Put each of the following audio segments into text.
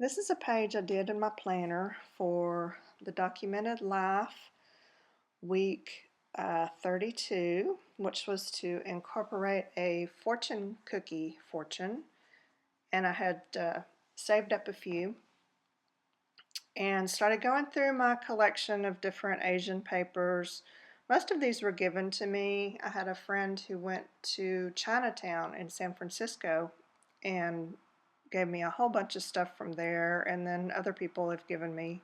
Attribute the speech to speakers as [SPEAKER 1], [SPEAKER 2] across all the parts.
[SPEAKER 1] This is a page I did in my planner for the documented life week 32, which was to incorporate a fortune cookie fortune. And I had saved up a few and started going through my collection of different Asian papers. Most of these were given to me. I had a friend who went to Chinatown in San Francisco and gave me a whole bunch of stuff from there, and then other people have given me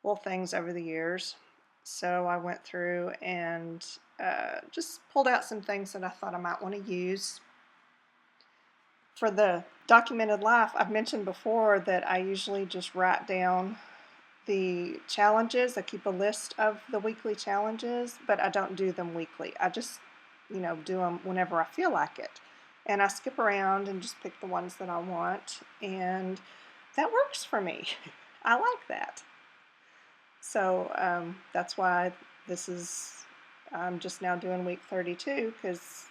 [SPEAKER 1] little things over the years. So I went through and just pulled out some things that I thought I might want to use. For the documented life, I've mentioned before that I usually just write down the challenges. I keep a list of the weekly challenges, but I don't do them weekly. I just, do them whenever I feel like it. And I skip around and just pick the ones that I want, and that works for me. I like that. So that's why I'm just now doing week 32 because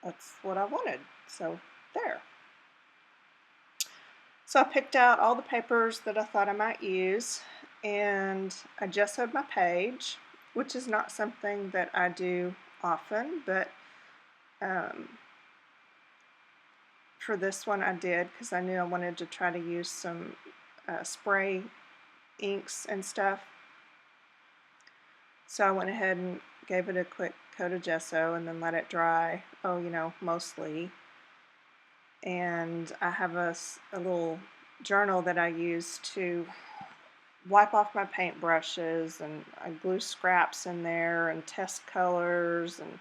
[SPEAKER 1] that's what I wanted. So there. So I picked out all the papers that I thought I might use, and I gessoed my page, which is not something that I do often, but for this one I did because I knew I wanted to try to use some spray inks and stuff. So I went ahead and gave it a quick coat of gesso and then let it dry, mostly. And I have a little journal that I use to wipe off my paint brushes, and I glue scraps in there and test colors and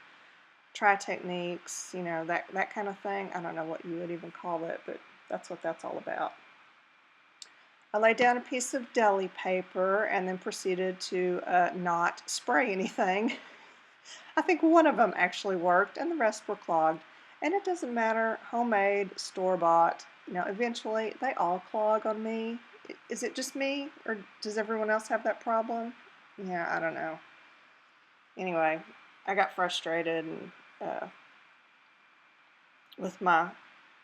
[SPEAKER 1] try techniques, that kind of thing. I don't know what you would even call it, but that's what that's all about. I laid down a piece of deli paper and then proceeded to not spray anything. I think one of them actually worked and the rest were clogged. And it doesn't matter, homemade, store-bought, eventually they all clog on me. Is it just me, or does everyone else have that problem? Yeah, I don't know. Anyway, I got frustrated and, with my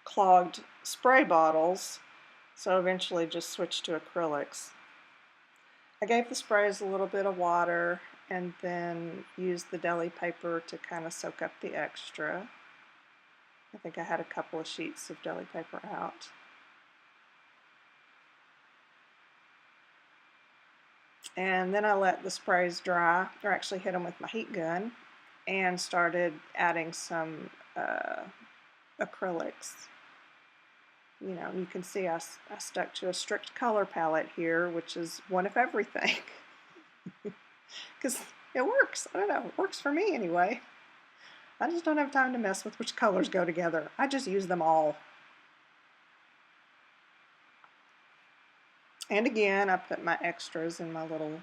[SPEAKER 1] clogged spray bottles, so eventually just switched to acrylics. I gave the sprays a little bit of water and then used the deli paper to kind of soak up the extra. I think I had a couple of sheets of deli paper out. And then I let the sprays dry, or actually hit them with my heat gun, and started adding some acrylics. You can see I stuck to a strict color palette here, which is one of everything. Because it works. I don't know, it works for me anyway. I just don't have time to mess with which colors go together. I just use them all. And again, I put my extras in my little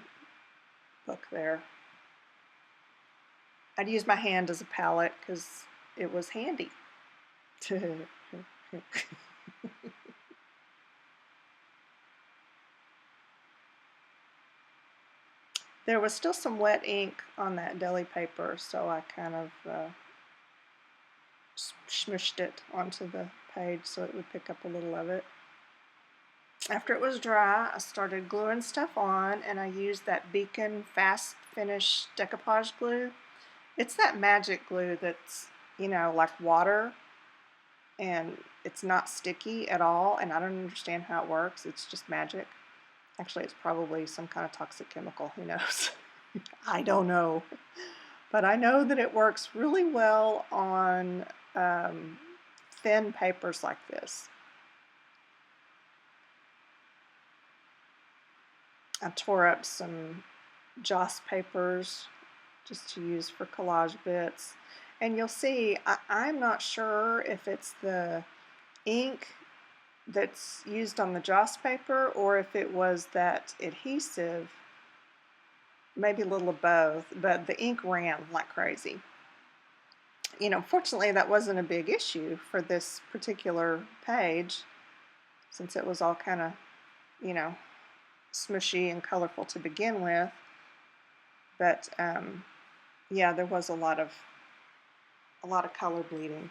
[SPEAKER 1] book there. I'd use my hand as a palette because it was handy. There was still some wet ink on that deli paper, so I kind of smushed it onto the page so it would pick up a little of it. After it was dry, I started gluing stuff on, and I used that Beacon Fast Finish decoupage glue. It's that magic glue that's, like water, and it's not sticky at all, and I don't understand how it works. It's just magic. Actually, it's probably some kind of toxic chemical. Who knows? I don't know. But I know that it works really well on thin papers like this. I tore up some joss papers just to use for collage bits. And you'll see, I'm not sure if it's the ink that's used on the joss paper or if it was that adhesive, maybe a little of both, but the ink ran like crazy. Fortunately that wasn't a big issue for this particular page since it was all kind of, smushy and colorful to begin with. But yeah, there was a lot of color bleeding.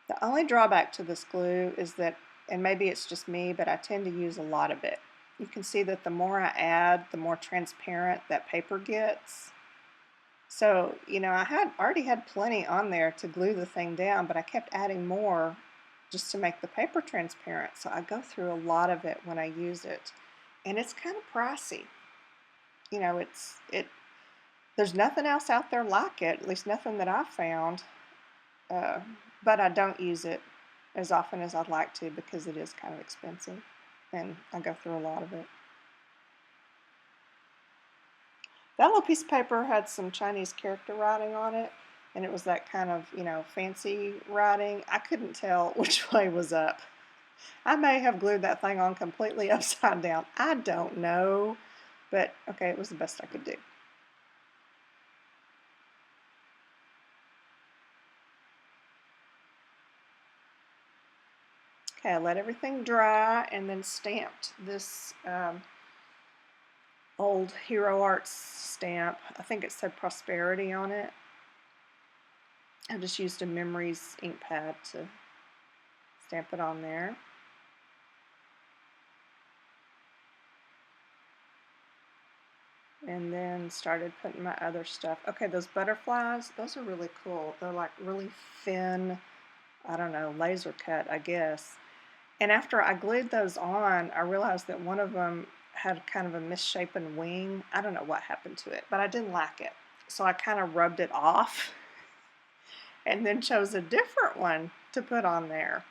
[SPEAKER 1] The only drawback to this glue is that, and maybe it's just me, but I tend to use a lot of it. You can see that the more I add, the more transparent that paper gets. So, you know, I had already had plenty on there to glue the thing down, but I kept adding more just to make the paper transparent. So I go through a lot of it when I use it. And it's kind of pricey. You know, there's nothing else out there like it, at least nothing that I've found. Uh, but I don't use it as often as I'd like to because it is kind of expensive. And I go through a lot of it. That little piece of paper had some Chinese character writing on it, and it was that kind of, you know, fancy writing. I couldn't tell which way was up. I may have glued that thing on completely upside down. I don't know, but okay, it was the best I could do. Okay, I let everything dry and then stamped this old Hero Arts stamp. I think it said Prosperity on it. I just used a Memories ink pad to stamp it on there. And then started putting my other stuff. Okay, those butterflies, those are really cool. They're like really thin, I don't know, laser cut, I guess. And after I glued those on, I realized that one of them had kind of a misshapen wing. I don't know what happened to it, but I didn't like it. So I kind of rubbed it off and then chose a different one to put on there.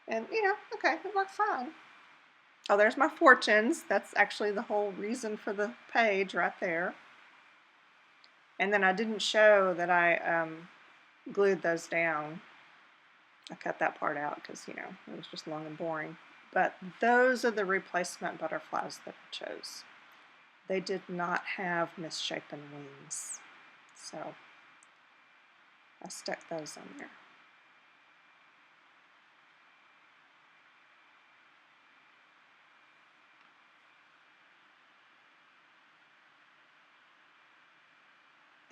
[SPEAKER 1] And, you know, okay, it worked fine. Oh, there's my fortunes. That's actually the whole reason for the page right there. And then I didn't show that I glued those down. I cut that part out because, you know, it was just long and boring. But those are the replacement butterflies that I chose. They did not have misshapen wings. So I stuck those on there.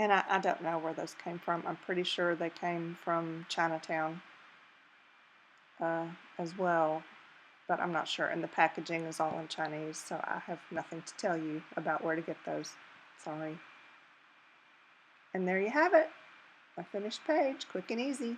[SPEAKER 1] And I don't know where those came from. I'm pretty sure they came from Chinatown as well, but I'm not sure. And the packaging is all in Chinese, so I have nothing to tell you about where to get those. Sorry. And there you have it. A finished page, quick and easy.